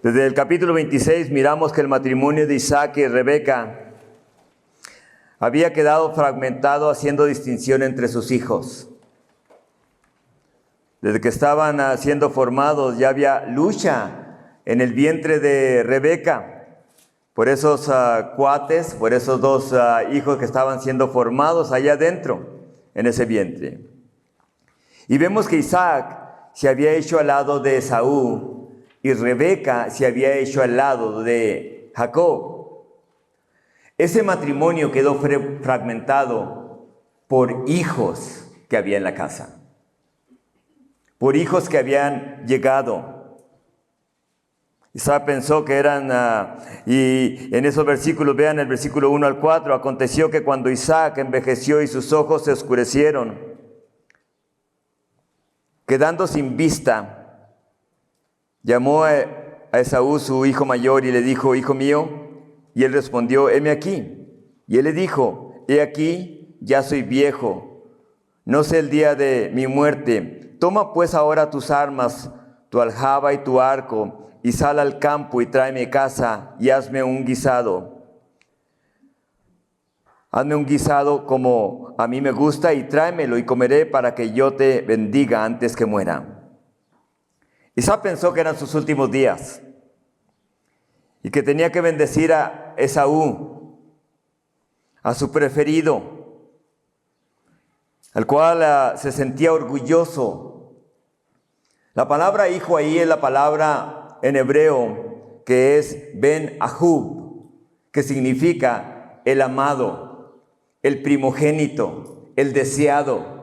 Desde el capítulo 26 miramos que el matrimonio de Isaac y Rebeca había quedado fragmentado, haciendo distinción entre sus hijos. Desde que estaban siendo formados ya había lucha en el vientre de Rebeca por esos cuates, por esos dos hijos que estaban siendo formados allá adentro en ese vientre. Y vemos que Isaac se había hecho al lado de Esaú y Rebeca se había hecho al lado de Jacob. Ese matrimonio quedó fragmentado por hijos que había en la casa, por hijos que habían llegado. Isaac pensó que eran, y en esos versículos, vean el versículo 1 al 4, aconteció que cuando Isaac envejeció y sus ojos se oscurecieron, quedando sin vista, llamó a Esaú, su hijo mayor, y le dijo: hijo mío. Y él respondió: heme aquí. Y él le dijo: he aquí, ya soy viejo, no sé el día de mi muerte. Toma pues ahora tus armas, tu aljaba y tu arco, y sal al campo y tráeme casa y hazme un guisado. Hazme un guisado como a mí me gusta y tráemelo y comeré para que yo te bendiga antes que muera. Isaac pensó que eran sus últimos días y que tenía que bendecir a Esaú, a su preferido, al cual se sentía orgulloso. La palabra hijo ahí es la palabra en hebreo que es Ben Ahub, que significa el amado, el primogénito, el deseado.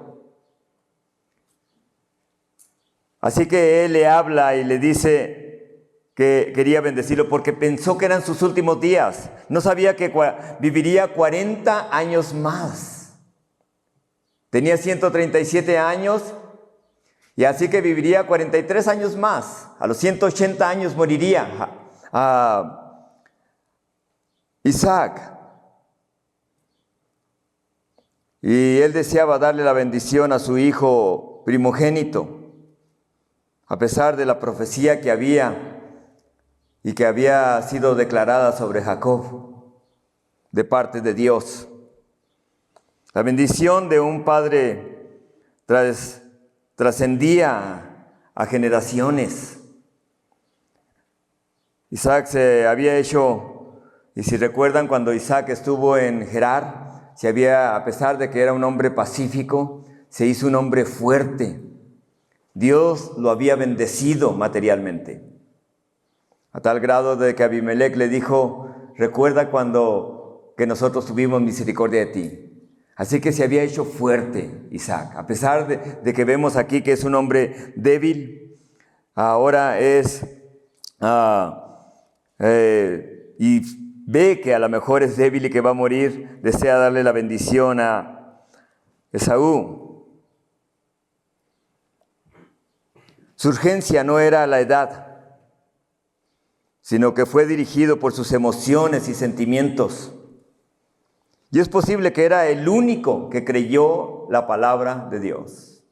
Así que él le habla y le dice que quería bendecirlo porque pensó que eran sus últimos días. No sabía que viviría 40 años más. Tenía 137 años y así que viviría 43 años más. A los 180 años moriría Isaac. Y él deseaba darle la bendición a su hijo primogénito, a pesar de la profecía que había y que había sido declarada sobre Jacob de parte de Dios. La bendición de un padre trascendía a generaciones. Isaac se había hecho, y si recuerdan cuando Isaac estuvo en Gerar, a pesar de que era un hombre pacífico, se hizo un hombre fuerte. Dios lo había bendecido materialmente, a tal grado de que Abimelech le dijo: recuerda cuando que nosotros tuvimos misericordia de ti. Así que se había hecho fuerte Isaac, a pesar de que vemos aquí que es un hombre débil. Ahora es, y ve que a lo mejor es débil y que va a morir, desea darle la bendición a Esaú. Su urgencia no era la edad, sino que fue dirigido por sus emociones y sentimientos. Y es posible que era el único que creyó la palabra de Dios,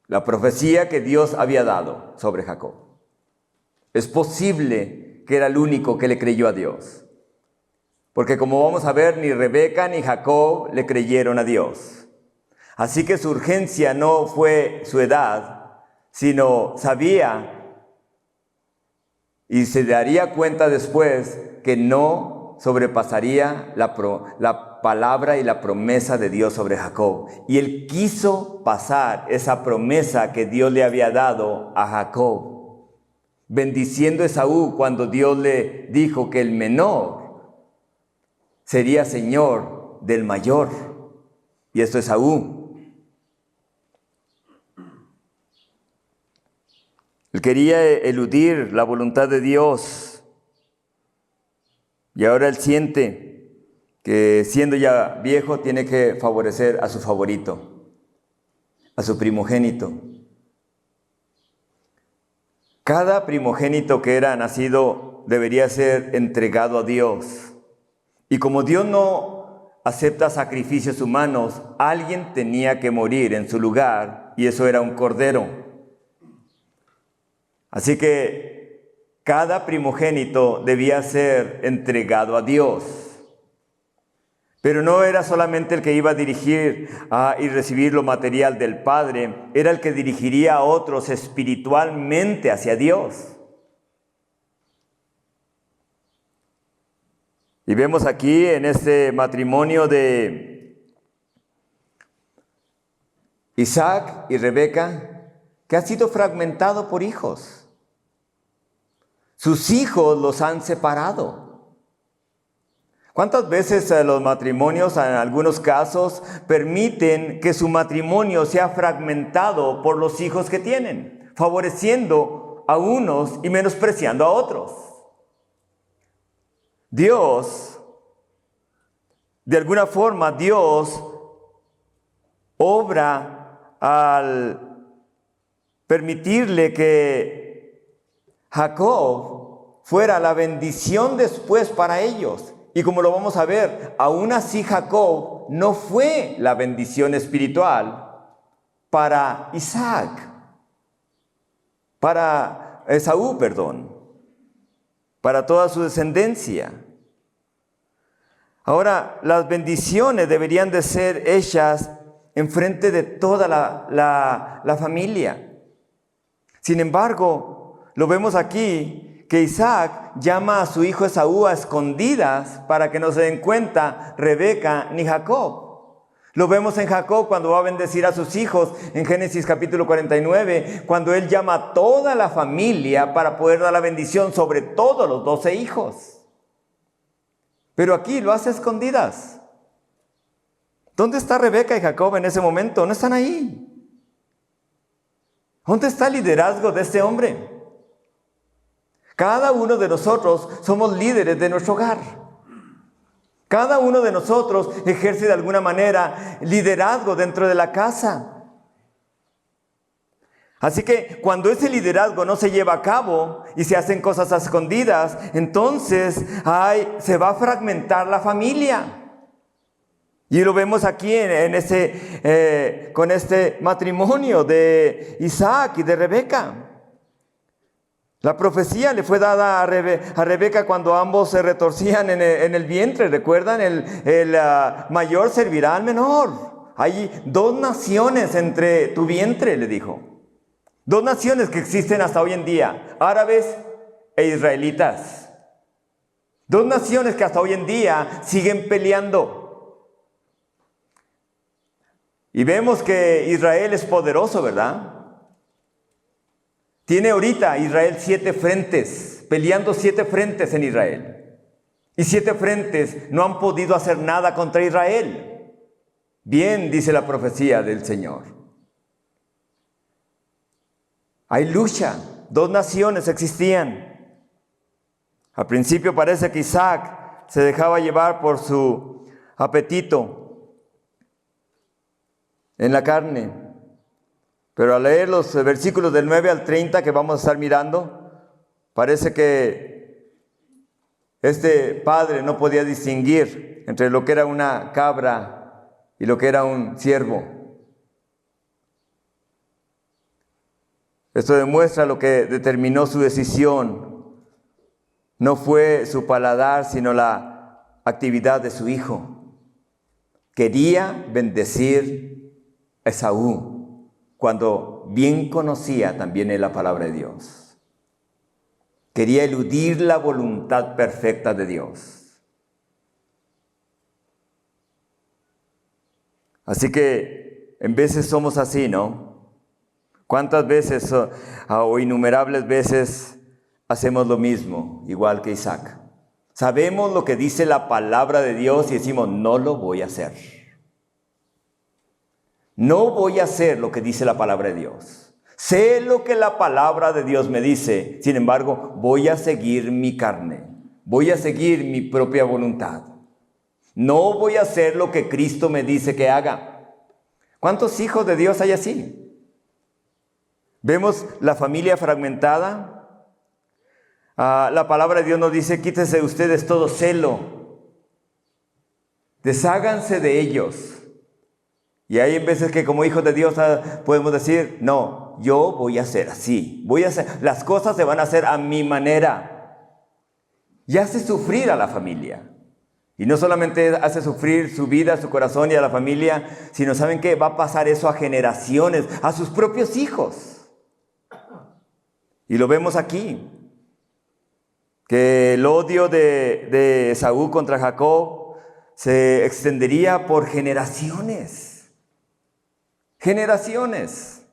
la profecía que Dios había dado sobre Jacob. Es posible que era el único que le creyó a Dios, porque como vamos a ver, ni Rebeca ni Jacob le creyeron a Dios. Así que su urgencia no fue su edad, sino sabía y se daría cuenta después que no sobrepasaría la palabra y la promesa de Dios sobre Jacob. Y él quiso pasar esa promesa que Dios le había dado a Jacob, bendiciendo a Esaú cuando Dios le dijo que el menor sería señor del mayor, y esto es Esaú. Él quería eludir la voluntad de Dios y ahora él siente que siendo ya viejo tiene que favorecer a su favorito, a su primogénito. Cada primogénito que era nacido debería ser entregado a Dios. Y como Dios no acepta sacrificios humanos, alguien tenía que morir en su lugar y eso era un cordero. Así que cada primogénito debía ser entregado a Dios. Pero no era solamente el que iba a dirigir y recibir lo material del Padre, era el que dirigiría a otros espiritualmente hacia Dios. Y vemos aquí en este matrimonio de Isaac y Rebeca que ha sido fragmentado por hijos. Sus hijos los han separado. ¿Cuántas veces los matrimonios, en algunos casos, permiten que su matrimonio sea fragmentado por los hijos que tienen, favoreciendo a unos y menospreciando a otros? Dios, de alguna forma, Dios obra al permitirle que Jacob fuera la bendición después para ellos. Y como lo vamos a ver, aún así Jacob no fue la bendición espiritual para Isaac, para Esaú, para toda su descendencia. Ahora, las bendiciones deberían de ser hechas en frente de toda la familia. Sin embargo, lo vemos aquí, que Isaac llama a su hijo Esaú a escondidas para que no se den cuenta Rebeca ni Jacob. Lo vemos en Jacob cuando va a bendecir a sus hijos en Génesis capítulo 49, cuando él llama a toda la familia para poder dar la bendición sobre todos los 12 hijos. Pero aquí lo hace a escondidas. ¿Dónde está Rebeca y Jacob en ese momento? No están ahí. ¿Dónde está el liderazgo de este hombre? Cada uno de nosotros somos líderes de nuestro hogar. Cada uno de nosotros ejerce de alguna manera liderazgo dentro de la casa. Así que cuando ese liderazgo no se lleva a cabo y se hacen cosas a escondidas, entonces se va a fragmentar la familia. Y lo vemos aquí con este matrimonio de Isaac y de Rebeca. La profecía le fue dada a Rebeca cuando ambos se retorcían en el vientre. ¿Recuerdan? El mayor servirá al menor. Hay 2 naciones entre tu vientre, le dijo. 2 naciones que existen hasta hoy en día, árabes e israelitas. 2 naciones que hasta hoy en día siguen peleando. Y vemos que Israel es poderoso, ¿verdad? Tiene ahorita Israel 7 frentes, peleando 7 frentes en Israel. Y 7 frentes no han podido hacer nada contra Israel. Bien, dice la profecía del Señor. Hay lucha, 2 naciones existían. Al principio parece que Isaac se dejaba llevar por su apetito en la carne. Pero al leer los versículos del 9 al 30 que vamos a estar mirando, parece que este padre no podía distinguir entre lo que era una cabra y lo que era un ciervo. Esto demuestra lo que determinó su decisión. No fue su paladar, sino la actividad de su hijo. Quería bendecir a Esaú, cuando bien conocía también la palabra de Dios. Quería eludir la voluntad perfecta de Dios. Así que en veces somos así, ¿no? ¿Cuántas veces o innumerables veces hacemos lo mismo, igual que Isaac? Sabemos lo que dice la palabra de Dios y decimos, no lo voy a hacer. No voy a hacer lo que dice la palabra de Dios. Sé lo que la palabra de Dios me dice. Sin embargo, voy a seguir mi carne. Voy a seguir mi propia voluntad. No voy a hacer lo que Cristo me dice que haga. ¿Cuántos hijos de Dios hay así? Vemos la familia fragmentada. La palabra de Dios nos dice, quítese de ustedes todo celo. Desháganse de ellos. Y hay veces que como hijos de Dios podemos decir, no, no, yo voy a ser así. Las cosas se van a hacer a mi manera. Y hace sufrir a la familia. Y no solamente hace sufrir su vida, su corazón y a la familia, sino ¿saben qué? Va a pasar eso a generaciones, a sus propios hijos. Y lo vemos aquí, que el odio de Esaú contra Jacob se extendería por generaciones. Generaciones.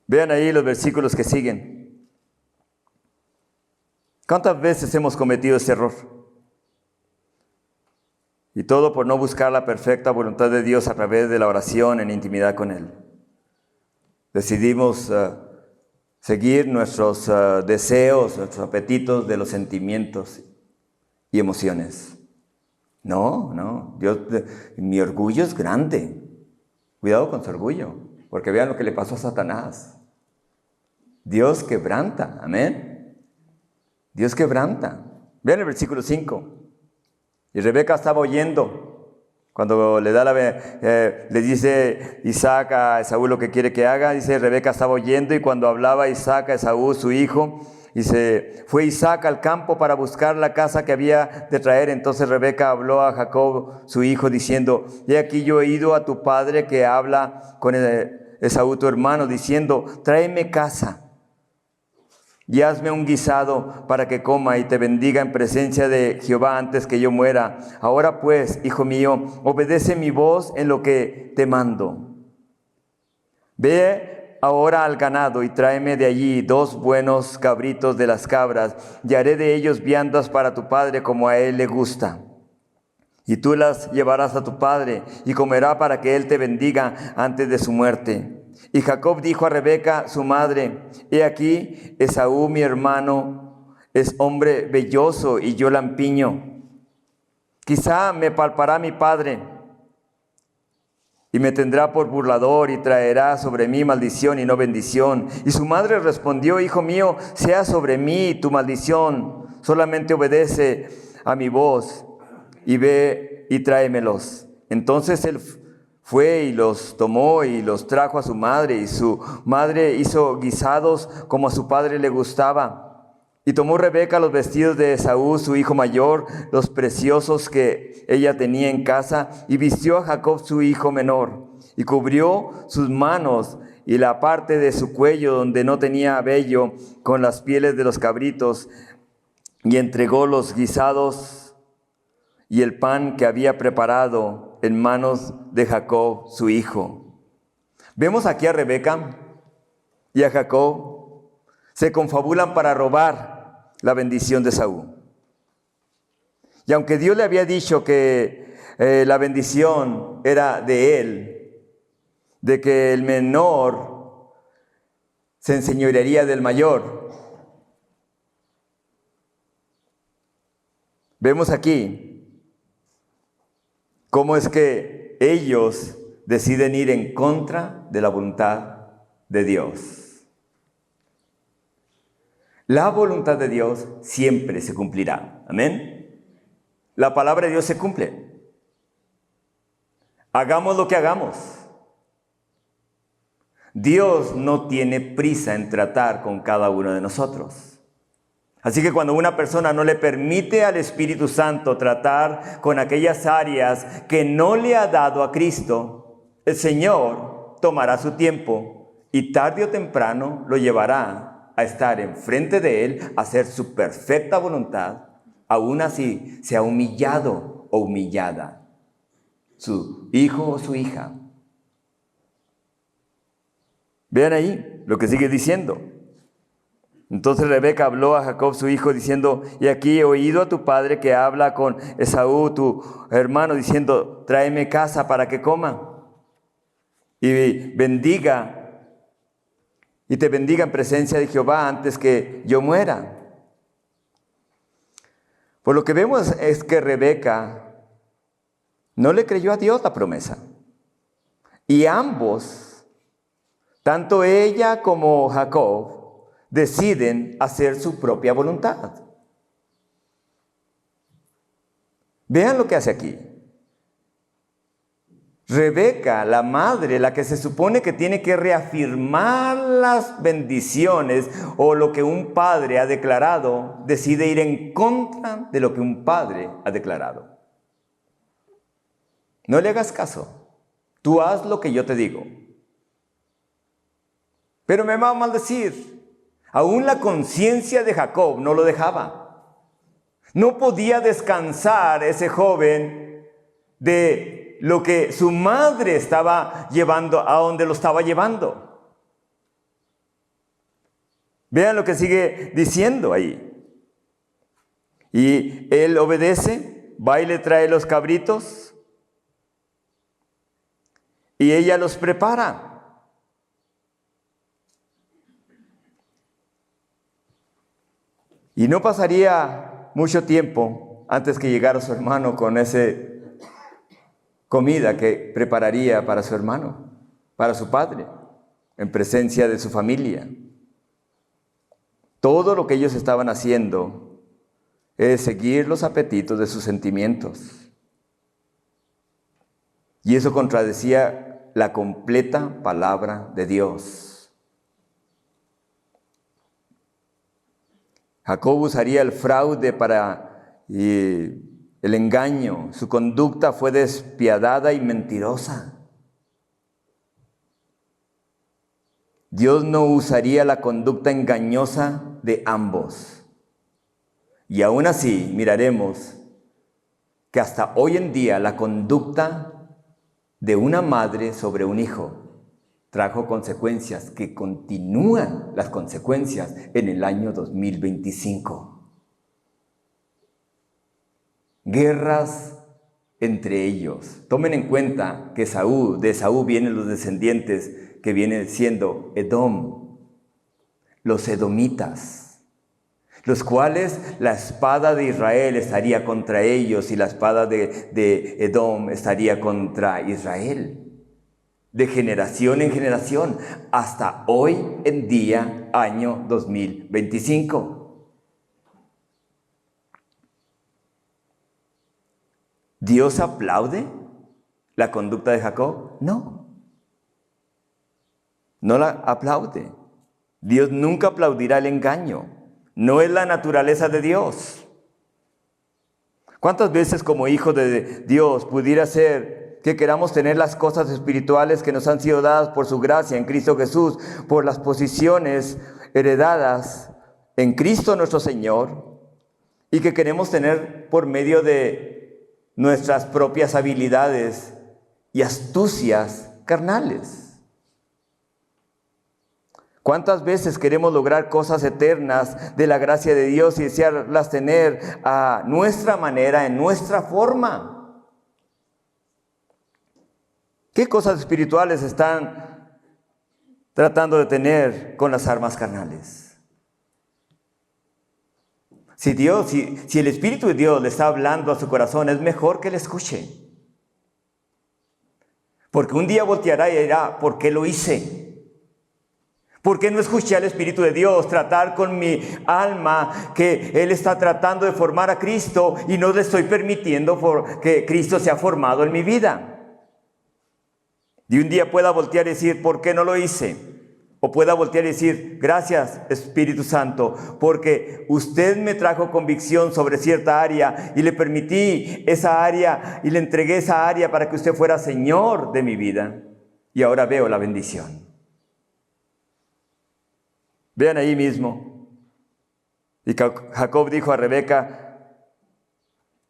Vean ahí los versículos que siguen. ¿Cuántas veces hemos cometido ese error? Y todo por no buscar la perfecta voluntad de Dios a través de la oración en intimidad con Él. Decidimos seguir nuestros deseos, nuestros apetitos de los sentimientos y emociones. No, Dios, mi orgullo es grande. Cuidado con su orgullo, porque vean lo que le pasó a Satanás. Dios quebranta, amén. Dios quebranta. Vean el versículo 5. Y Rebeca estaba oyendo. Cuando le dice Isaac a Esaú lo que quiere que haga, dice Rebeca estaba oyendo, y cuando hablaba Isaac a Esaú, su hijo, dice, fue Isaac al campo para buscar la caza que había de traer. Entonces Rebeca habló a Jacob, su hijo, diciendo, he aquí yo he ido a tu padre que habla con Esaú tu hermano, diciendo, tráeme caza y hazme un guisado para que coma y te bendiga en presencia de Jehová antes que yo muera. Ahora pues, hijo mío, obedece mi voz en lo que te mando. Ve ahora al ganado y tráeme de allí 2 buenos cabritos de las cabras, y haré de ellos viandas para tu padre como a él le gusta. Y tú las llevarás a tu padre y comerá para que él te bendiga antes de su muerte. Y Jacob dijo a Rebeca, su madre, he aquí, Esaú mi hermano es hombre velloso y yo lampiño. Quizá me palpará mi padre y me tendrá por burlador y traerá sobre mí maldición y no bendición. Y su madre respondió, hijo mío, sea sobre mí tu maldición, solamente obedece a mi voz y ve y tráemelos. Entonces él fue y los tomó y los trajo a su madre, y su madre hizo guisados como a su padre le gustaba. Y tomó Rebeca los vestidos de Esaú, su hijo mayor, los preciosos que ella tenía en casa, y vistió a Jacob su hijo menor, y cubrió sus manos y la parte de su cuello donde no tenía vello con las pieles de los cabritos, y entregó los guisados y el pan que había preparado en manos de Jacob, su hijo. Vemos aquí a Rebeca y a Jacob, se confabulan para robar la bendición de Esaú. Y aunque Dios le había dicho que la bendición era de él, de que el menor se enseñorearía del mayor, vemos aquí cómo es que ellos deciden ir en contra de la voluntad de Dios. La voluntad de Dios siempre se cumplirá. Amén. La palabra de Dios se cumple. Hagamos lo que hagamos. Dios no tiene prisa en tratar con cada uno de nosotros. Así que cuando una persona no le permite al Espíritu Santo tratar con aquellas áreas que no le ha dado a Cristo, el Señor tomará su tiempo y tarde o temprano lo llevará a estar enfrente de Él, a hacer su perfecta voluntad, aún así sea humillado o humillada su hijo o su hija. Vean ahí lo que sigue diciendo. Entonces Rebeca habló a Jacob su hijo diciendo, y aquí he oído a tu padre que habla con Esaú tu hermano diciendo, tráeme caza para que coma y bendiga y te bendiga en presencia de Jehová antes que yo muera. Por lo que vemos es que Rebeca no le creyó a Dios la promesa. Y ambos, tanto ella como Jacob, deciden hacer su propia voluntad. Vean lo que hace aquí. Rebeca, la madre, la que se supone que tiene que reafirmar las bendiciones o lo que un padre ha declarado, decide ir en contra de lo que un padre ha declarado. No le hagas caso. Tú haz lo que yo te digo. Pero me va a maldecir. Aún la conciencia de Jacob no lo dejaba. No podía descansar ese joven de lo que su madre estaba llevando, a donde lo estaba llevando. Vean lo que sigue diciendo ahí. Y él obedece, va y le trae los cabritos, y ella los prepara. Y no pasaría mucho tiempo antes que llegara su hermano con esa comida que prepararía para su hermano, para su padre, en presencia de su familia. Todo lo que ellos estaban haciendo es seguir los apetitos de sus sentimientos. Y eso contradecía la completa palabra de Dios. Jacob usaría el fraude y el engaño. Su conducta fue despiadada y mentirosa. Dios no usaría la conducta engañosa de ambos. Y aún así miraremos que hasta hoy en día la conducta de una madre sobre un hijo trajo consecuencias que continúan las consecuencias en el año 2025. Guerras entre ellos. Tomen en cuenta que de Esaú vienen los descendientes que vienen siendo Edom, los edomitas, los cuales la espada de Israel estaría contra ellos y la espada de Edom estaría contra Israel. De generación en generación, hasta hoy en día, año 2025. ¿Dios aplaude la conducta de Jacob? No. No la aplaude. Dios nunca aplaudirá el engaño. No es la naturaleza de Dios. ¿Cuántas veces como hijo de Dios pudiera ser que queramos tener las cosas espirituales que nos han sido dadas por su gracia en Cristo Jesús, por las posiciones heredadas en Cristo nuestro Señor, y que queremos tener por medio de nuestras propias habilidades y astucias carnales? ¿Cuántas veces queremos lograr cosas eternas de la gracia de Dios y desearlas tener a nuestra manera, en nuestra forma? ¿Qué cosas espirituales están tratando de tener con las armas carnales? Si el Espíritu de Dios le está hablando a su corazón, es mejor que le escuche. Porque un día volteará y dirá, ¿por qué lo hice? ¿Por qué no escuché al Espíritu de Dios tratar con mi alma que Él está tratando de formar a Cristo y no le estoy permitiendo que Cristo sea formado en mi vida? Y un día pueda voltear y decir, ¿por qué no lo hice? O pueda voltear y decir, gracias Espíritu Santo, porque usted me trajo convicción sobre cierta área y le permití esa área y le entregué esa área para que usted fuera Señor de mi vida. Y ahora veo la bendición. Vean ahí mismo. Y Jacob dijo a Rebeca,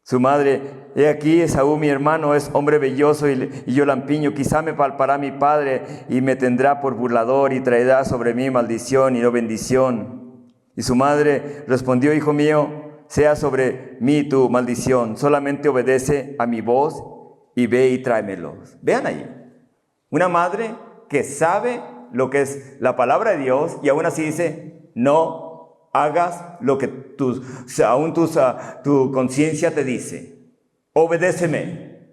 su madre, he aquí Esaú mi hermano es hombre velloso y yo lampiño, quizá me palpará mi padre y me tendrá por burlador y traerá sobre mí maldición y no bendición. Y su madre respondió, hijo mío, sea sobre mí tu maldición, solamente obedece a mi voz y ve y tráemelos. Vean ahí, una madre que sabe lo que es la palabra de Dios y aún así dice, no hagas lo que tu conciencia te dice. Obedéceme.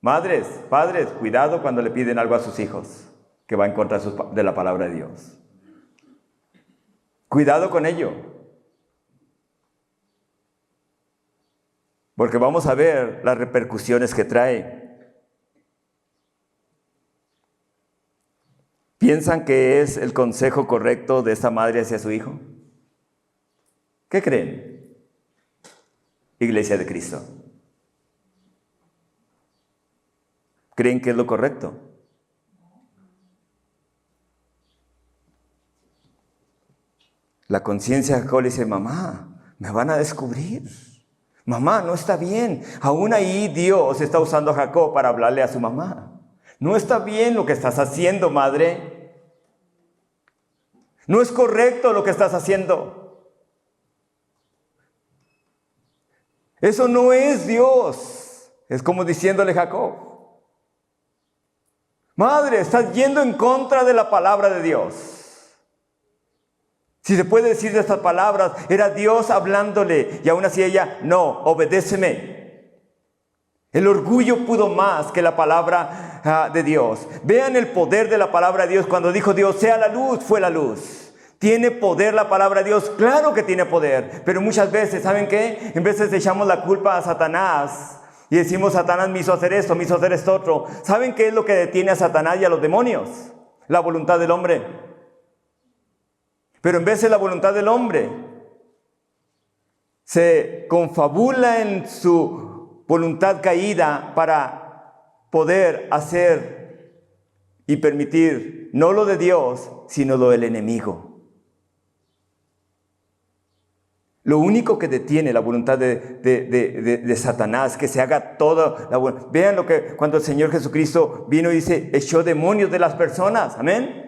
Madres, padres, cuidado cuando le piden algo a sus hijos que va en contra de la palabra de Dios. Cuidado con ello. Porque vamos a ver las repercusiones que trae. ¿Piensan que es el consejo correcto de esta madre hacia su hijo? ¿Qué creen, Iglesia de Cristo? ¿Creen que es lo correcto? La conciencia de Jacob le dice, mamá, me van a descubrir. Mamá, no está bien. Aún ahí Dios está usando a Jacob para hablarle a su mamá. No está bien lo que estás haciendo, madre. No es correcto lo que estás haciendo. Eso no es Dios. Es como diciéndole a Jacob, madre, estás yendo en contra de la palabra de Dios. Si se puede decir de estas palabras, era Dios hablándole y aún así ella, no, obedéceme. El orgullo pudo más que la palabra de Dios. Vean el poder de la palabra de Dios. Cuando dijo Dios, sea la luz, fue la luz. ¿Tiene poder la palabra de Dios? Claro que tiene poder. Pero muchas veces, ¿saben qué? En veces echamos la culpa a Satanás y decimos, Satanás me hizo hacer esto, me hizo hacer esto otro. ¿Saben qué es lo que detiene a Satanás y a los demonios? La voluntad del hombre. Pero en vez de la voluntad del hombre, se confabula en su voluntad caída para poder hacer y permitir no lo de Dios, sino lo del enemigo. Lo único que detiene la voluntad de Satanás, que se haga toda la voluntad. Vean lo que cuando el Señor Jesucristo vino y dice, echó demonios de las personas. Amén.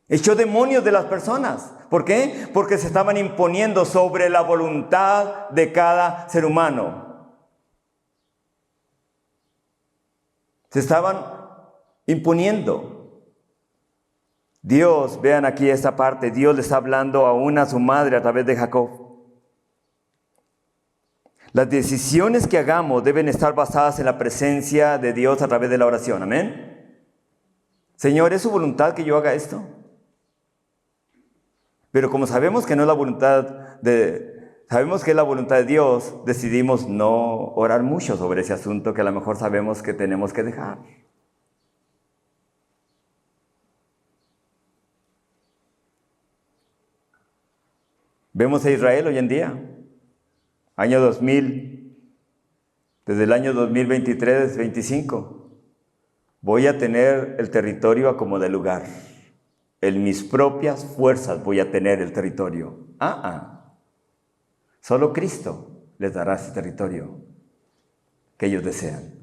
Echó demonios de las personas. ¿Por qué? Porque se estaban imponiendo sobre la voluntad de cada ser humano. Se estaban imponiendo. Dios, vean aquí esta parte, Dios le está hablando aún a su madre a través de Jacob. Las decisiones que hagamos deben estar basadas en la presencia de Dios a través de la oración. Amén. Señor, ¿es su voluntad que yo haga esto? Pero como sabemos que no es la voluntad sabemos que es la voluntad de Dios, decidimos no orar mucho sobre ese asunto que a lo mejor sabemos que tenemos que dejar. Vemos a Israel hoy en día, año 2000, desde el año 2023-25, voy a tener el territorio a como de lugar. En mis propias fuerzas voy a tener el territorio. Solo Cristo les dará ese territorio que ellos desean.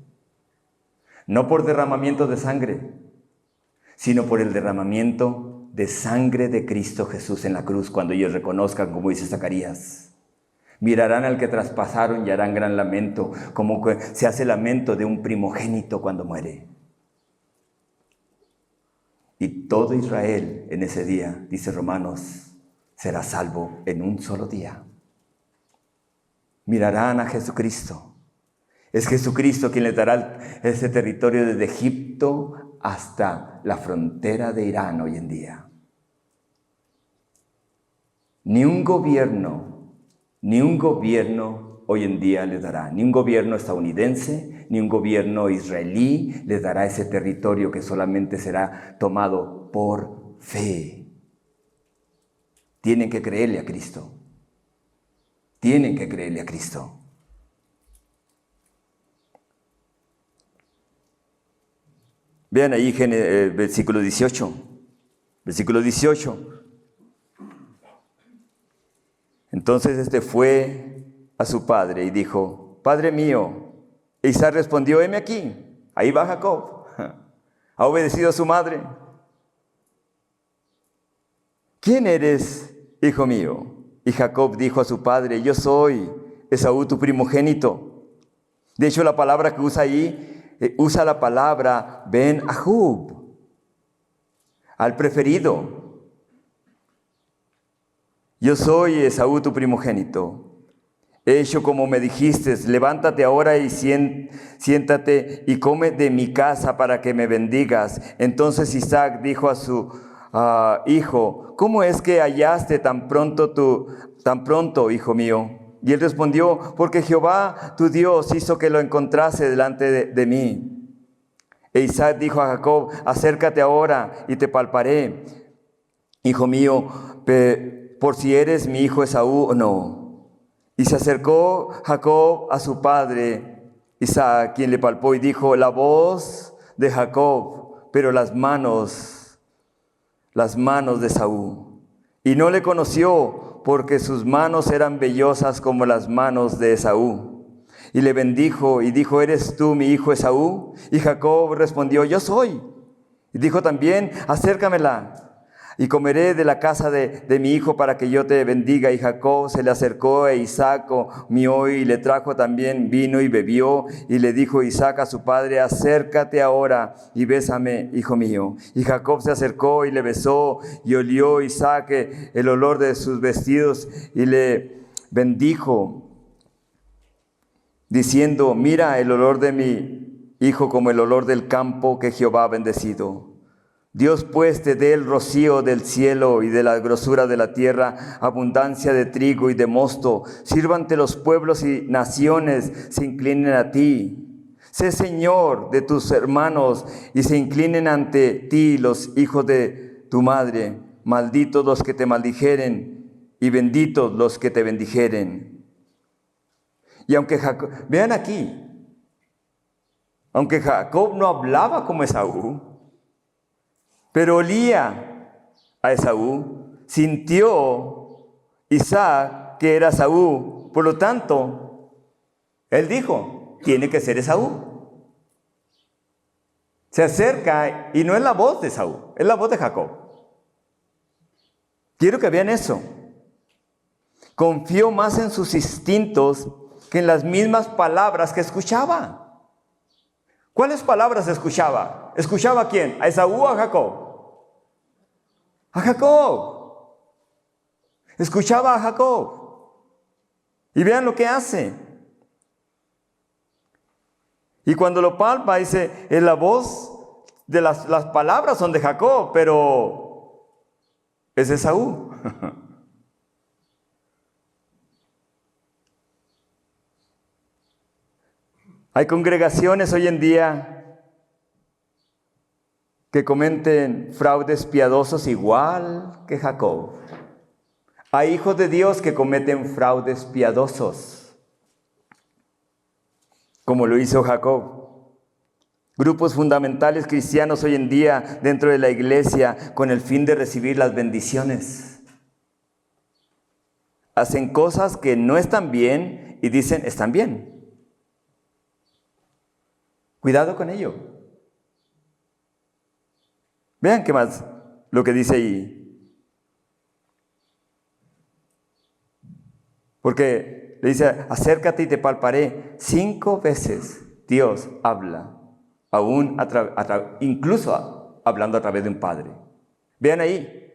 No por derramamiento de sangre, sino por el derramamiento de sangre de Cristo Jesús en la cruz, cuando ellos reconozcan, como dice Zacarías. Mirarán al que traspasaron y harán gran lamento, como que se hace lamento de un primogénito cuando muere. Y todo Israel en ese día, dice Romanos, será salvo en un solo día. Mirarán a Jesucristo. Es Jesucristo quien les dará ese territorio desde Egipto hasta la frontera de Irán hoy en día. Ni un gobierno hoy en día les dará, ni un gobierno estadounidense, ni un gobierno israelí les dará ese territorio que solamente será tomado por fe. Tienen que creerle a Cristo. Tienen que creerle a Cristo. Vean ahí versículo 18. Versículo 18. Entonces fue a su padre y dijo, Padre mío. E Isaac respondió, heme aquí. Ahí va Jacob. Ha obedecido a su madre. ¿Quién eres, hijo mío? Y Jacob dijo a su padre, yo soy Esaú, tu primogénito. De hecho, la palabra que usa ahí, usa la palabra Ben Ahub, al preferido. Yo soy Esaú, tu primogénito. He hecho como me dijiste, levántate ahora y siéntate y come de mi casa para que me bendigas. Entonces Isaac dijo a su hijo, ¿cómo es que hallaste tan pronto, hijo mío? Y él respondió, porque Jehová tu Dios hizo que lo encontrase delante de mí. E Isaac dijo a Jacob: acércate ahora y te palparé, hijo mío, por si eres mi hijo Esaú o no. Y se acercó Jacob a su padre Isaac, quien le palpó y dijo: la voz de Jacob, pero las manos de Esaú. Y no le conoció, porque sus manos eran vellosas como las manos de Esaú. Y le bendijo y dijo: ¿eres tú mi hijo Esaú? Y Jacob respondió: yo soy. Y dijo también: acércamela, y comeré de la casa de mi hijo para que yo te bendiga. Y Jacob se le acercó, e Isaac comió y le trajo también vino y bebió. Y le dijo Isaac a su padre: acércate ahora y bésame, hijo mío. Y Jacob se acercó y le besó, y olió Isaac el olor de sus vestidos, y le bendijo, diciendo: mira el olor de mi hijo como el olor del campo que Jehová ha bendecido. Dios pues te dé el rocío del cielo y de la grosura de la tierra, abundancia de trigo y de mosto. Sírvante los pueblos y naciones se inclinen a ti. Sé Señor de tus hermanos y se inclinen ante ti los hijos de tu madre. Malditos los que te maldijeren y benditos los que te bendijeren. Y aunque Jacob, vean aquí, aunque Jacob no hablaba como Esaú, pero olía a Esaú, sintió Isaac que era Esaú. Por lo tanto, él dijo: tiene que ser Esaú. Se acerca y no es la voz de Esaú, es la voz de Jacob. Quiero que vean eso. Confió más en sus instintos que en las mismas palabras que escuchaba. ¿Cuáles palabras escuchaba? ¿Escuchaba a quién? ¿A Esaú o a Jacob? A Jacob. Escuchaba a Jacob. Y vean lo que hace. Y cuando lo palpa, dice: es la voz de las palabras son de Jacob, pero es Esaú. Hay congregaciones hoy en día que cometen fraudes piadosos igual que Jacob. Hay hijos de Dios que cometen fraudes piadosos, como lo hizo Jacob. Grupos fundamentales cristianos hoy en día dentro de la iglesia con el fin de recibir las bendiciones. Hacen cosas que no están bien y dicen: están bien. Cuidado con ello. Vean qué más lo que dice ahí. Porque le dice: acércate y te palparé. 5 veces Dios habla, aún incluso hablando a través de un padre. Vean ahí,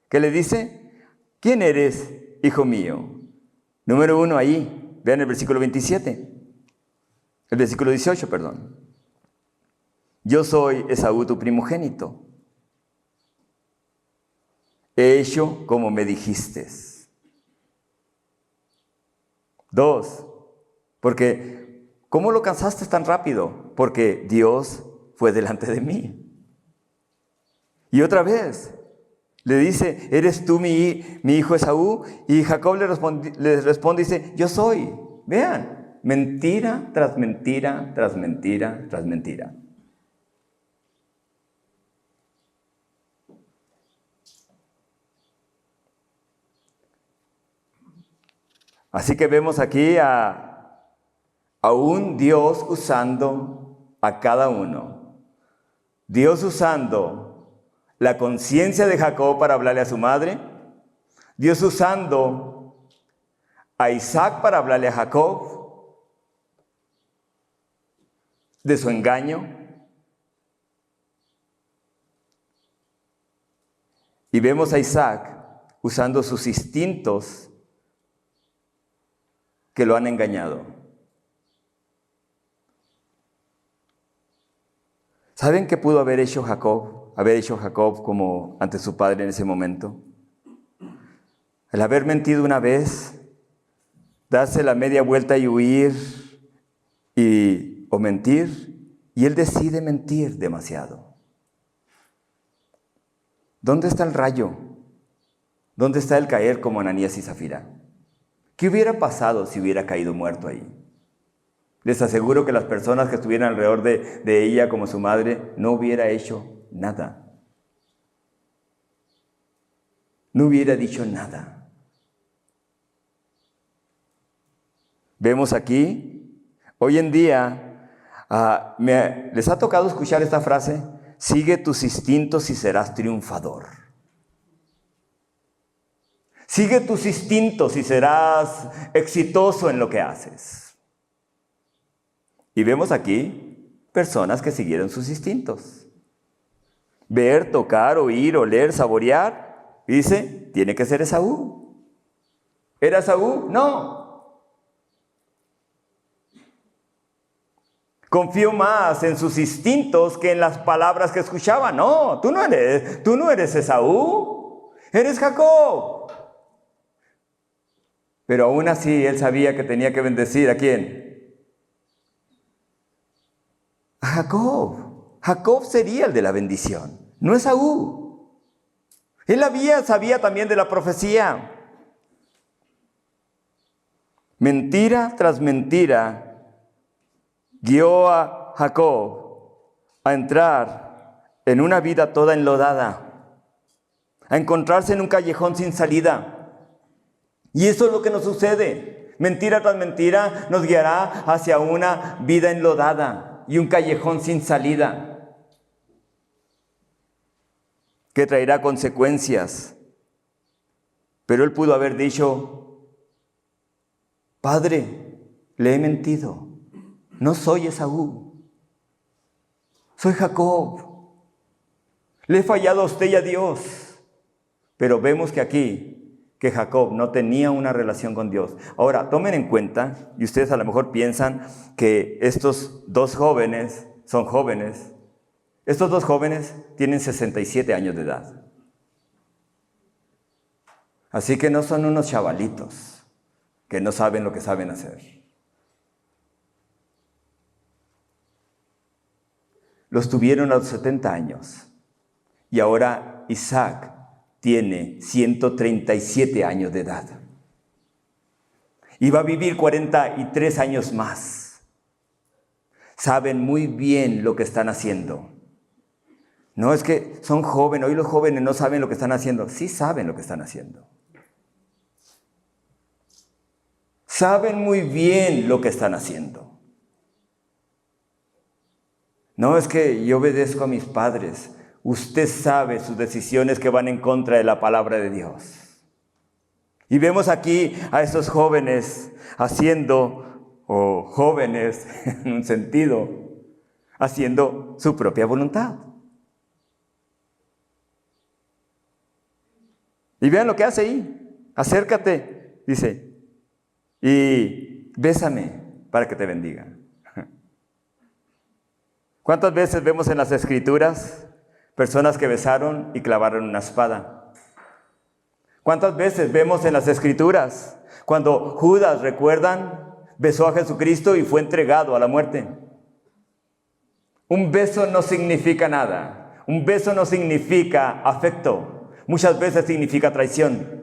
¿qué le dice? ¿Quién eres, hijo mío? Número 1 ahí, vean el versículo 27. El versículo 18, perdón. Yo soy Esaú, tu primogénito. He hecho como me dijiste. 2, porque ¿cómo lo cansaste tan rápido? Porque Dios fue delante de mí. Y otra vez le dice: ¿eres tú mi hijo Esaú? Y Jacob le responde y dice: yo soy. Vean, mentira tras mentira, tras mentira, tras mentira. Así que vemos aquí a un Dios usando a cada uno. Dios usando la conciencia de Jacob para hablarle a su madre. Dios usando a Isaac para hablarle a Jacob de su engaño. Y vemos a Isaac usando sus instintos que lo han engañado. ¿Saben qué pudo haber hecho Jacob? Haber hecho Jacob como ante su padre en ese momento. El haber mentido una vez, darse la media vuelta y huir, o mentir Y él decide mentir demasiado. ¿Dónde está el rayo? ¿Dónde está el caer como Ananías y Zafira? ¿Qué hubiera pasado si hubiera caído muerto ahí? Les aseguro que las personas que estuvieran alrededor de ella como su madre no hubiera hecho nada. No hubiera dicho nada. Vemos aquí, hoy en día, ¿les ha tocado escuchar esta frase? Sigue tus instintos y serás triunfador. Sigue tus instintos y serás exitoso en lo que haces. Y vemos aquí personas que siguieron sus instintos. Ver, tocar, oír, oler, saborear. Y dice, tiene que ser Esaú. ¿Era Esaú? No. Confió más en sus instintos que en las palabras que escuchaba. No, tú no eres Esaú, eres Jacob. Pero aún así él sabía que tenía que bendecir ¿a quién? A Jacob. Jacob sería el de la bendición, no Esaú. Él sabía también de la profecía. Mentira tras mentira guió a Jacob a entrar en una vida toda enlodada, a encontrarse en un callejón sin salida. Y eso es lo que nos sucede. Mentira tras mentira nos guiará hacia una vida enlodada y un callejón sin salida que traerá consecuencias. Pero él pudo haber dicho, Padre, le he mentido. No soy Esaú. Soy Jacob. Le he fallado a usted y a Dios. Pero vemos que aquí que Jacob no tenía una relación con Dios. Ahora, tomen en cuenta, y ustedes a lo mejor piensan que estos dos jóvenes son jóvenes. Estos dos jóvenes tienen 67 años de edad. Así que no son unos chavalitos que no saben lo que saben hacer. Los tuvieron a los 70 años. Y ahora Isaac tiene 137 años de edad. Y va a vivir 43 años más. Saben muy bien lo que están haciendo. No es que son jóvenes, hoy los jóvenes no saben lo que están haciendo. Sí saben lo que están haciendo. Saben muy bien lo que están haciendo. No es que yo obedezco a mis padres. Usted sabe sus decisiones que van en contra de la palabra de Dios. Y vemos aquí a estos jóvenes jóvenes en un sentido, haciendo su propia voluntad. Y vean lo que hace ahí. Acércate, dice, y bésame para que te bendiga. ¿Cuántas veces vemos en las Escrituras personas que besaron y clavaron una espada? ¿Cuántas veces vemos en las Escrituras cuando Judas, recuerdan, besó a Jesucristo y fue entregado a la muerte? Un beso no significa nada. Un beso no significa afecto. Muchas veces significa traición.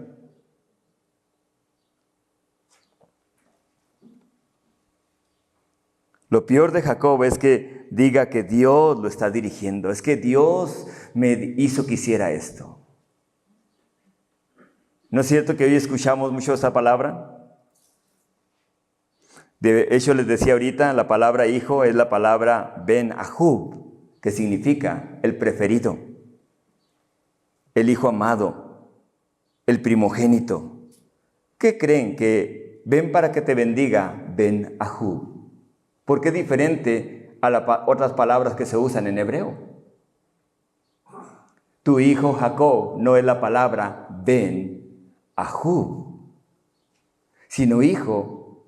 Lo peor de Jacob es que diga que Dios lo está dirigiendo. Es que Dios me hizo que hiciera esto. ¿No es cierto que hoy escuchamos mucho esa palabra? De hecho, les decía ahorita, la palabra hijo es la palabra Ben Ahub, que significa el preferido, el hijo amado, el primogénito. ¿Qué creen? Que ven para que te bendiga Ben Ahub. ¿Por qué es diferente a las otras palabras que se usan en hebreo? Tu hijo Jacob no es la palabra Ben Ahub, sino hijo,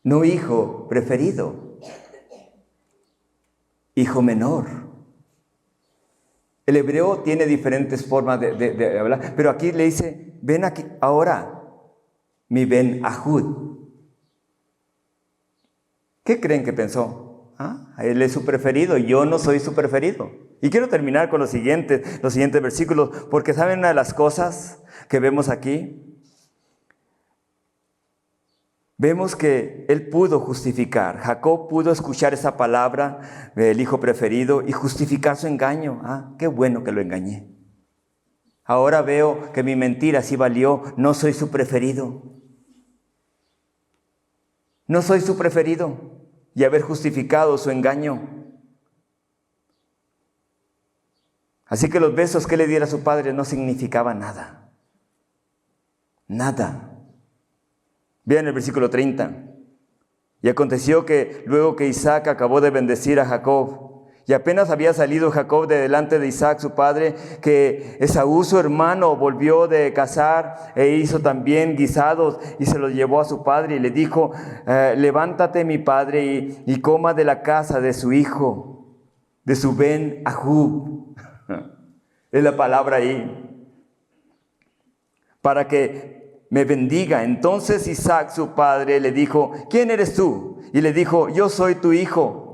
no hijo preferido, hijo menor. El hebreo tiene diferentes formas de hablar, pero aquí le dice, ven aquí ahora, mi Ben Ahud. ¿Qué creen que pensó? Él es su preferido, yo no soy su preferido. Y quiero terminar con los siguientes versículos, porque ¿saben una de las cosas que vemos aquí? Vemos que él pudo justificar, Jacob pudo escuchar esa palabra del hijo preferido y justificar su engaño. Qué bueno que lo engañé. Ahora veo que mi mentira sí valió, no soy su preferido. No soy su preferido y haber justificado su engaño. Así que los besos que le diera a su padre no significaban nada. Nada. Vean el versículo 30. Y aconteció que luego que Isaac acabó de bendecir a Jacob, y apenas había salido Jacob de delante de Isaac su padre, que Esaú su hermano volvió de cazar e hizo también guisados y se los llevó a su padre y le dijo, levántate mi padre y coma de la casa de su hijo, de su Ben Ahú. Es la palabra ahí. Para que me bendiga. Entonces Isaac su padre le dijo, ¿quién eres tú? Y le dijo, yo soy tu hijo,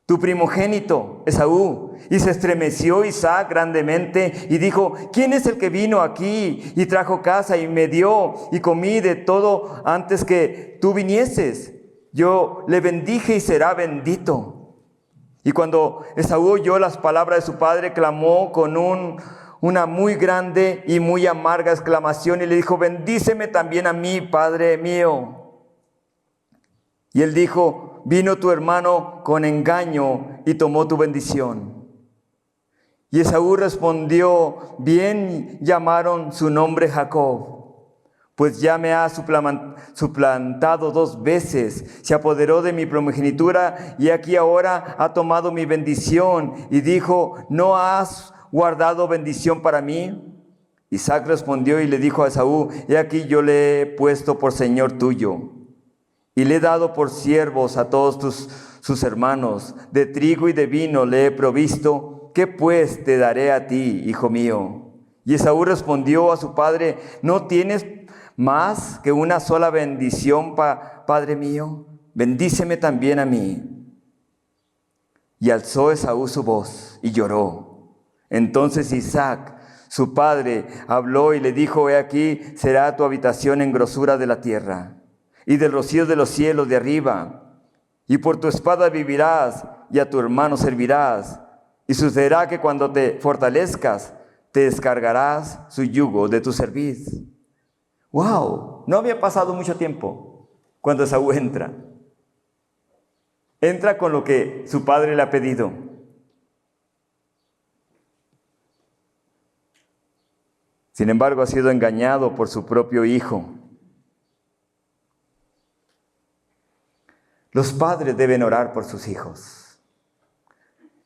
tu primogénito, Esaú. Y se estremeció Isaac grandemente y dijo, ¿quién es el que vino aquí y trajo casa y me dio y comí de todo antes que tú vinieses? Yo le bendije y será bendito. Y cuando Esaú oyó las palabras de su padre, clamó con una muy grande y muy amarga exclamación y le dijo, bendíceme también a mí, Padre mío. Y él dijo, vino tu hermano con engaño y tomó tu bendición. Y Esaú respondió, bien llamaron su nombre Jacob, pues ya me ha suplantado 2 veces, se apoderó de mi primogenitura y aquí ahora ha tomado mi bendición. Y dijo, ¿no has guardado bendición para mí? Isaac respondió y le dijo a Esaú, he aquí yo le he puesto por señor tuyo y le he dado por siervos a todos sus hermanos, de trigo y de vino le he provisto, ¿qué pues te daré a ti, hijo mío? Y Esaú respondió a su padre, ¿no tienes más que una sola bendición, padre mío? Bendíceme también a mí. Y alzó Esaú su voz y lloró. Entonces Isaac, su padre, habló y le dijo, he aquí será tu habitación en grosura de la tierra, y del rocío de los cielos de arriba, y por tu espada vivirás, y a tu hermano servirás, y sucederá que cuando te fortalezcas, te descargarás su yugo de tu cerviz. ¡Wow! No había pasado mucho tiempo cuando Esaú entra. Entra con lo que su padre le ha pedido. Sin embargo, ha sido engañado por su propio hijo. Los padres deben orar por sus hijos.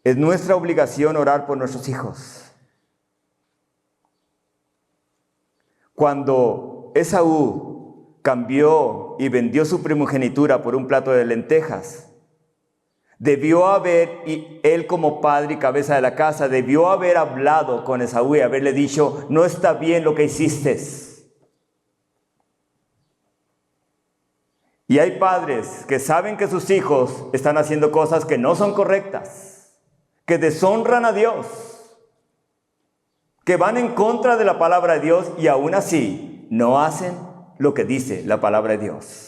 Es nuestra obligación orar por nuestros hijos. Cuando Esaú cambió y vendió su primogenitura por un plato de lentejas, debió haber, y él como padre y cabeza de la casa, debió haber hablado con Esaú y haberle dicho, no está bien lo que hiciste. Y hay padres que saben que sus hijos están haciendo cosas que no son correctas, que deshonran a Dios, que van en contra de la palabra de Dios y aún así no hacen lo que dice la palabra de Dios.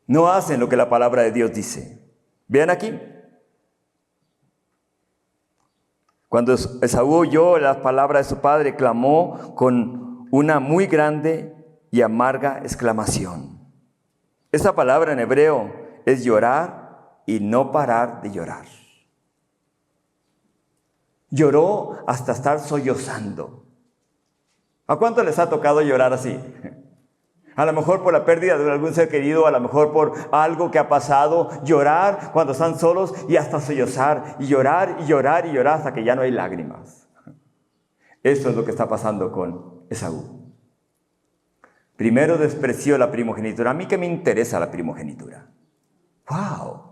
No hacen lo que la palabra de Dios dice. Vean aquí. Cuando Esaú oyó las palabras de su padre, clamó con una muy grande y amarga exclamación. Esa palabra en hebreo es llorar y no parar de llorar. Lloró hasta estar sollozando. ¿A cuánto les ha tocado llorar así? A lo mejor por la pérdida de algún ser querido, a lo mejor por algo que ha pasado, llorar cuando están solos y hasta sollozar, y llorar y llorar y llorar hasta que ya no hay lágrimas. Eso es lo que está pasando con Esaú. Primero despreció la primogenitura. A mí que me interesa la primogenitura. ¡Wow!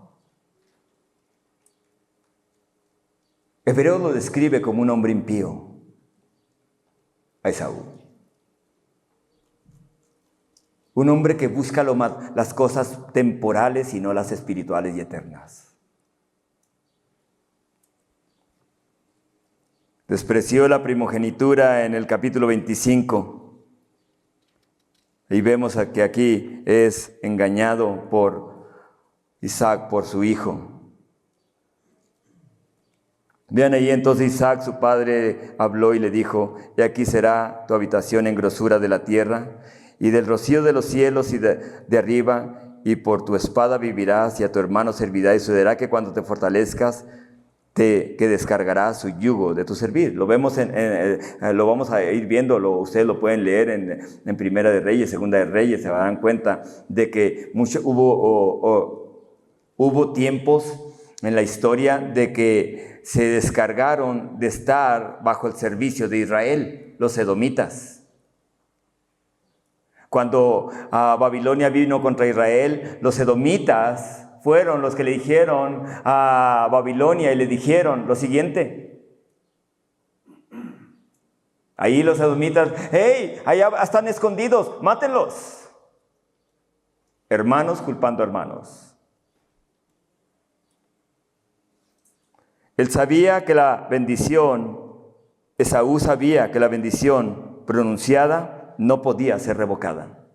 Hebreo lo describe como un hombre impío a Esaú. Un hombre que busca las cosas temporales y no las espirituales y eternas. Despreció la primogenitura en el capítulo 25. Y vemos que aquí es engañado por Isaac, por su hijo. Vean ahí, entonces Isaac, su padre, habló y le dijo: «He aquí será tu habitación en grosura de la tierra, y del rocío de los cielos y de arriba, y por tu espada vivirás, y a tu hermano servirá, y sucederá que cuando te fortalezcas, que descargará su yugo de tu servir». Lo vemos lo vamos a ir viendo, ustedes lo pueden leer en Primera de Reyes, Segunda de Reyes, se darán cuenta de que hubo tiempos en la historia de que se descargaron de estar bajo el servicio de Israel, los edomitas. Cuando Babilonia vino contra Israel, los edomitas fueron los que le dijeron a Babilonia y le dijeron lo siguiente. Ahí los edomitas: «¡Hey! Allá están escondidos, mátenlos». Hermanos culpando a hermanos. Él sabía que la bendición, Esaú sabía que la bendición pronunciada no podía ser revocada.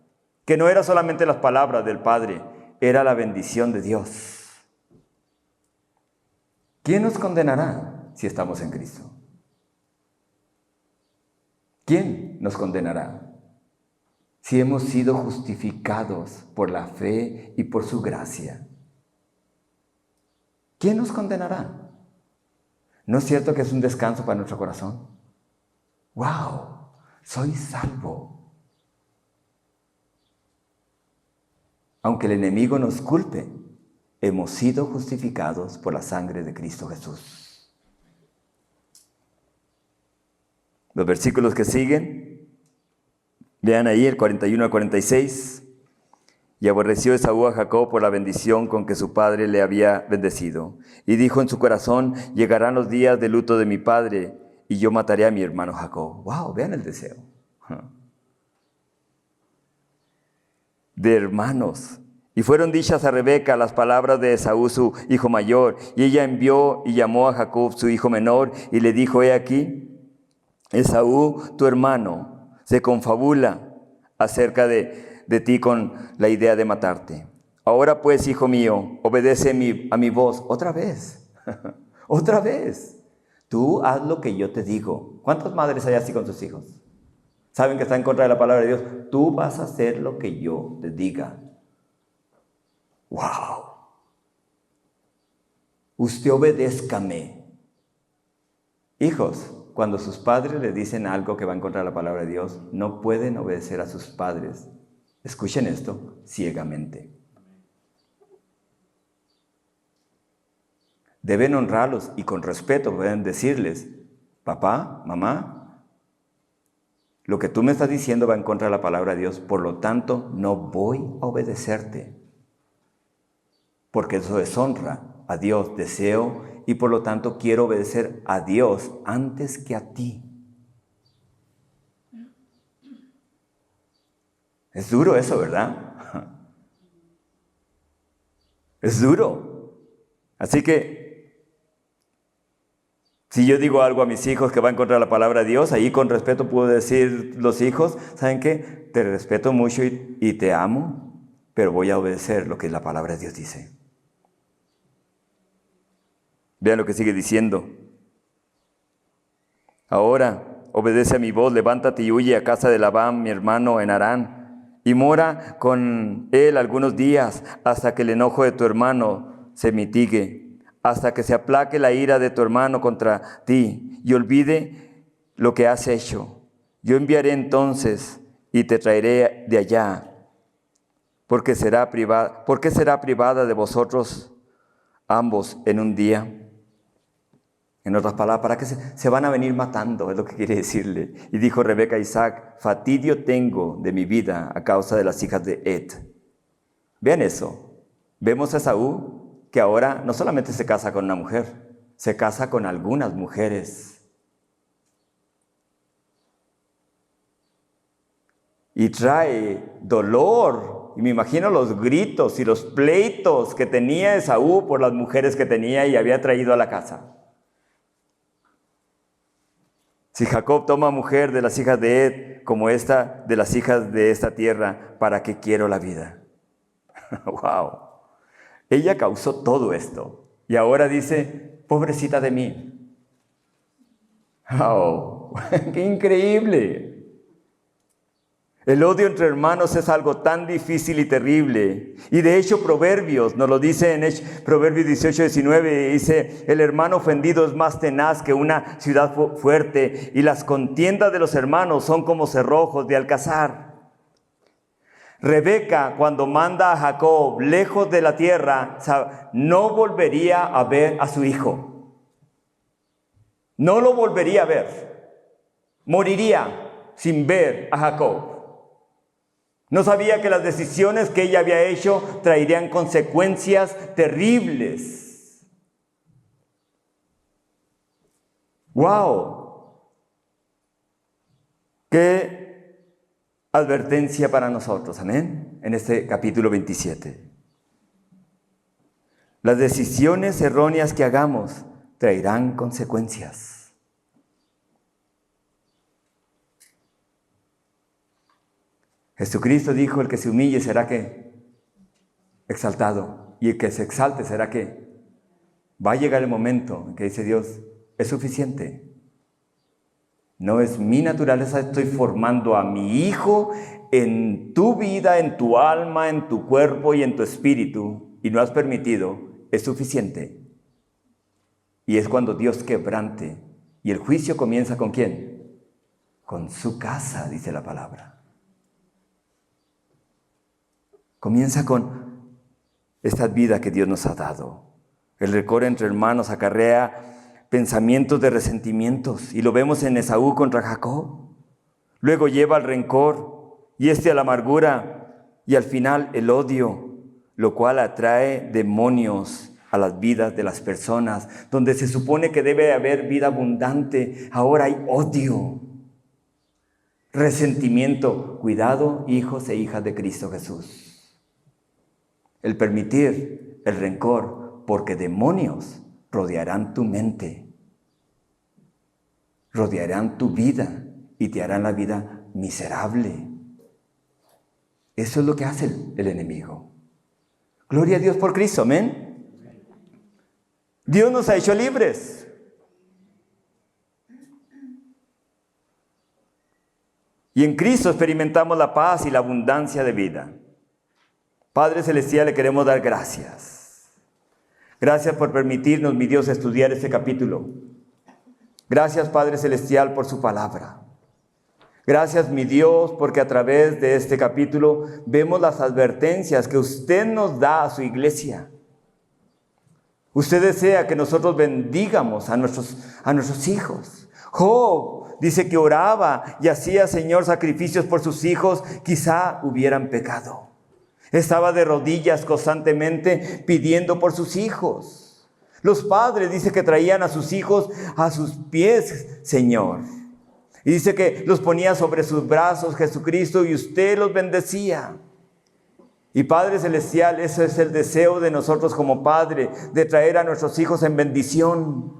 Que no era solamente las palabras del Padre, era la bendición de Dios. ¿Quién nos condenará si estamos en Cristo? ¿Quién nos condenará si hemos sido justificados por la fe y por su gracia? ¿Quién nos condenará? ¿No es cierto que es un descanso para nuestro corazón? ¡Wow! Soy salvo. Aunque el enemigo nos culpe, hemos sido justificados por la sangre de Cristo Jesús. Los versículos que siguen, vean ahí el 41 al 46. «Y aborreció Esaú a Jacob por la bendición con que su padre le había bendecido. Y dijo en su corazón: llegarán los días de luto de mi padre, y yo mataré a mi hermano Jacob». ¡Wow! Vean el deseo. De hermanos. «Y fueron dichas a Rebeca las palabras de Esaú, su hijo mayor. Y ella envió y llamó a Jacob, su hijo menor, y le dijo: he aquí, Esaú, tu hermano, se confabula acerca de ti con la idea de matarte. Ahora pues, hijo mío, obedece a mi voz». Otra vez, otra vez. «Tú haz lo que yo te digo». ¿Cuántas madres hay así con sus hijos? Saben que está en contra de la palabra de Dios. Tú vas a hacer lo que yo te diga. ¡Wow! «Usted obedézcame». Hijos, cuando sus padres le dicen algo que va en contra de la palabra de Dios, no pueden obedecer a sus padres. Escuchen esto, ciegamente. Deben honrarlos y con respeto pueden decirles: papá, mamá, lo que tú me estás diciendo va en contra de la palabra de Dios, por lo tanto no voy a obedecerte, porque eso deshonra a Dios, deseo, y por lo tanto quiero obedecer a Dios antes que a ti. Es duro eso, ¿verdad? Es duro. Así que, si yo digo algo a mis hijos que va en contra de la palabra de Dios, ahí con respeto puedo decir los hijos: ¿saben qué? Te respeto mucho y te amo, pero voy a obedecer lo que la palabra de Dios dice. Vean lo que sigue diciendo. «Ahora obedece a mi voz, levántate y huye a casa de Labán, mi hermano, en Harán, y mora con él algunos días hasta que el enojo de tu hermano se mitigue, hasta que se aplaque la ira de tu hermano contra ti y olvide lo que has hecho. Yo enviaré entonces y te traeré de allá, porque será privada de vosotros ambos en un día». En otras palabras, ¿para qué se van a venir matando? Es lo que quiere decirle. «Y dijo Rebeca a Isaac: fatidio tengo de mi vida a causa de las hijas de Het». Vean eso. Vemos a Esaú que ahora no solamente se casa con una mujer, se casa con algunas mujeres. y trae dolor. Y me imagino los gritos y los pleitos que tenía Esaú por las mujeres que tenía y había traído a la casa. Si Jacob toma mujer de las hijas de Ed, como esta de las hijas de esta tierra, ¿para qué quiero la vida? ¡Wow! Ella causó todo esto. Y ahora dice, pobrecita de mí. ¡Oh! ¡Qué increíble! El odio entre hermanos es algo tan difícil y terrible. Y de hecho Proverbios nos lo dice en Proverbios 18:19. Dice, el hermano ofendido es más tenaz que una ciudad fuerte. Y las contiendas de los hermanos son como cerrojos de alcazar. Rebeca, cuando manda a Jacob lejos de la tierra, no volvería a ver a su hijo. No lo volvería a ver. Moriría sin ver a Jacob. No sabía que las decisiones que ella había hecho traerían consecuencias terribles. ¡Wow! ¡Qué advertencia para nosotros! Amén. En este capítulo 27. Las decisiones erróneas que hagamos traerán consecuencias. Jesucristo dijo, el que se humille será que exaltado, y el que se exalte será que va a llegar el momento en que dice Dios, es suficiente. No es mi naturaleza, estoy formando a mi hijo en tu vida, en tu alma, en tu cuerpo y en tu espíritu, y no has permitido, es suficiente. Y es cuando Dios quebrante, y el juicio comienza ¿con quién? Con su casa, dice la palabra. Comienza con esta vida que Dios nos ha dado. El rencor entre hermanos acarrea pensamientos de resentimientos. Y lo vemos en Esaú contra Jacob. Luego lleva al rencor y a la amargura. Y al final el odio, lo cual atrae demonios a las vidas de las personas. Donde se supone que debe haber vida abundante, ahora hay odio. Resentimiento. Cuidado, hijos e hijas de Cristo Jesús. El permitir el rencor, porque demonios rodearán tu mente, rodearán tu vida y te harán la vida miserable. Eso es lo que hace el enemigo. Gloria a Dios por Cristo, amén. Dios nos ha hecho libres. Y en Cristo experimentamos la paz y la abundancia de vida. Padre Celestial, le queremos dar gracias. Gracias por permitirnos, mi Dios, estudiar este capítulo. Gracias, Padre Celestial, por su palabra. Gracias, mi Dios, porque a través de este capítulo vemos las advertencias que usted nos da a su iglesia. Usted desea que nosotros bendigamos a nuestros hijos. Job dice que oraba y hacía, Señor, sacrificios por sus hijos, quizá hubieran pecado. Estaba de rodillas constantemente pidiendo por sus hijos. Los padres dice que traían a sus hijos a sus pies, Señor. Y dice que los ponía sobre sus brazos Jesucristo y usted los bendecía. Y Padre Celestial, ese es el deseo de nosotros como Padre, de traer a nuestros hijos en bendición.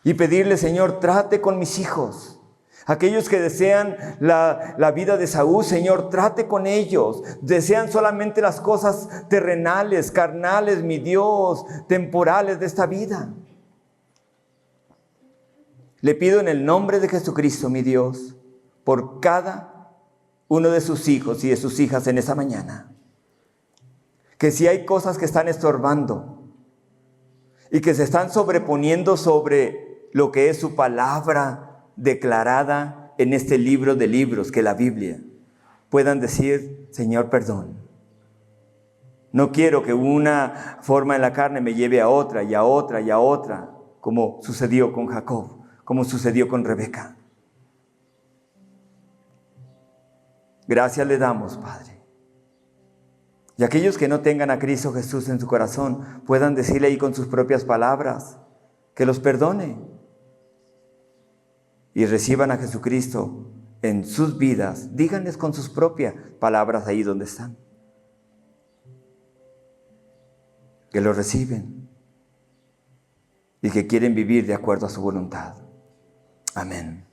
Y pedirle, Señor, trate con mis hijos. Aquellos que desean la vida de Saúl, Señor, trate con ellos. Desean solamente las cosas terrenales, carnales, mi Dios, temporales de esta vida. Le pido en el nombre de Jesucristo, mi Dios, por cada uno de sus hijos y de sus hijas en esa mañana, que si hay cosas que están estorbando y que se están sobreponiendo sobre lo que es su palabra declarada en este libro de libros, que es la Biblia, puedan decir, Señor, perdón. No quiero que una forma en la carne me lleve a otra y a otra y a otra, como sucedió con Jacob, como sucedió con Rebeca. Gracias le damos, Padre. Y aquellos que no tengan a Cristo Jesús en su corazón, puedan decirle ahí con sus propias palabras, que los perdone. Y reciban a Jesucristo en sus vidas. Díganles con sus propias palabras ahí donde están. Que lo reciben y que quieren vivir de acuerdo a su voluntad. Amén.